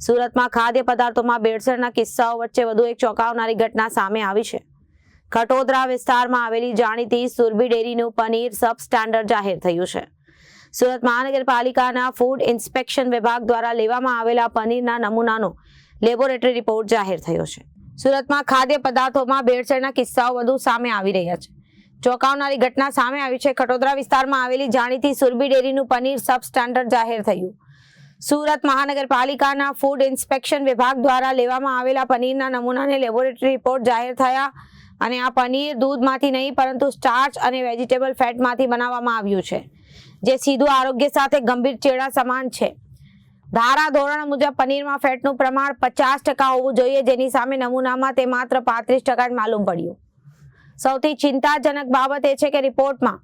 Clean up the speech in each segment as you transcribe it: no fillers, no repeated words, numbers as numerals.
સુરતમાં ખાદ્ય પદાર્થોમાં ભેળસેળના કિસ્સાઓ વચ્ચે વધુ એક ચોંકાવનારી ઘટના સામે આવી છે. ખટોદરા વિસ્તારમાં આવેલી જાણીતી સુરભી ડેરીનું પનીર સબસ્ટાન્ડર્ડ જાહેર થયું છે. સુરત મહાનગરપાલિકાના ફૂડ ઇન્સ્પેક્શન વિભાગ દ્વારા લેવામાં આવેલા પનીરના નમૂનાનો લેબોરેટરી રિપોર્ટ જાહેર થયો છે. સુરતમાં ખાદ્ય પદાર્થોમાં ભેળસેળના કિસ્સાઓ વધુ સામે આવી રહ્યા છે. ચોંકાવનારી ઘટના સામે આવી છે. ખટોદરા વિસ્તારમાં આવેલી જાણીતી સુરભી ડેરીનું પનીર સબસ્ટાન્ડર્ડ જાહેર થયું. સુરત મહાનગરપાલિકાના ફૂડ ઇન્સ્પેક્શન વિભાગ દ્વારા લેવામાં આવેલા પનીરના નમૂનાને લેબોરેટરી રિપોર્ટ જાહેર થયા અને આ પનીર દૂધમાંથી નહીં પરંતુ સ્ટાર્ચ અને વેજીટેબલ ફેટમાંથી બનાવવામાં આવ્યું છે, જે સીધું આરોગ્ય સાથે ગંભીર ચેડા સમાન છે. ધારા ધોરણ મુજબ પનીરમાં ફેટનું પ્રમાણ 50% હોવું જોઈએ, જેની સામે નમૂનામાં તે માત્ર 35% જ માલુમ પડ્યું. સૌથી ચિંતાજનક બાબત એ છે કે રિપોર્ટમાં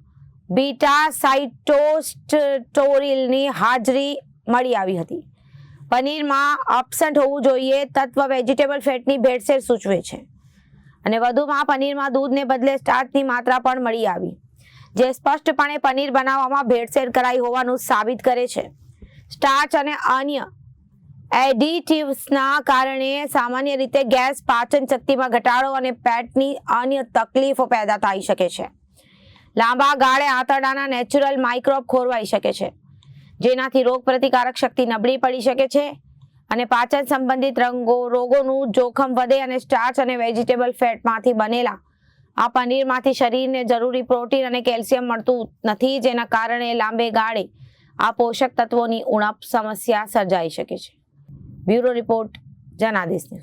બીટા સાઇટોસ્ટેરોલની હાજરી મળી આવી હતી. પનીરમાં અબસન્ટ હોવું જોઈએ તત્વ વેજીટેબલ ફેટની ભેળસેળ સૂચવે છે અને વધુમાં પનીરમાં દૂધને બદલે સ્ટાર્ચની માત્રા પણ મળી આવી, જે સ્પષ્ટપણે પનીર બનાવવામાં ભેળસેળ કરાઈ હોવાનું સાબિત કરે છે. સ્ટાર્ચ અને અન્ય એડિટિવ્સના કારણે સામાન્ય રીતે ગેસ, પાચન શક્તિમાં ઘટાડો અને પેટની અન્ય તકલીફો પેદા થઈ શકે છે. લાંબા ગાળે આંતરડાના નેચરલ માઇક્રોબ ખોરવાઈ શકે છે, જેનાથી રોગ પ્રતિકારક શક્તિ નબળી પડી શકે છે અને પાચન સંબંધિત રોગોનું જોખમ વધે. અને સ્ટાર્ચ અને વેજીટેબલ ફેટમાંથી બનેલા આ પનીરમાંથી શરીરને જરૂરી પ્રોટીન અને કેલ્શિયમ મળતું નથી, જેના કારણે લાંબે ગાળે આ પોષક તત્વોની ઉણપ સમસ્યા સર્જાઈ શકે છે. Bureau report, Janadesh news.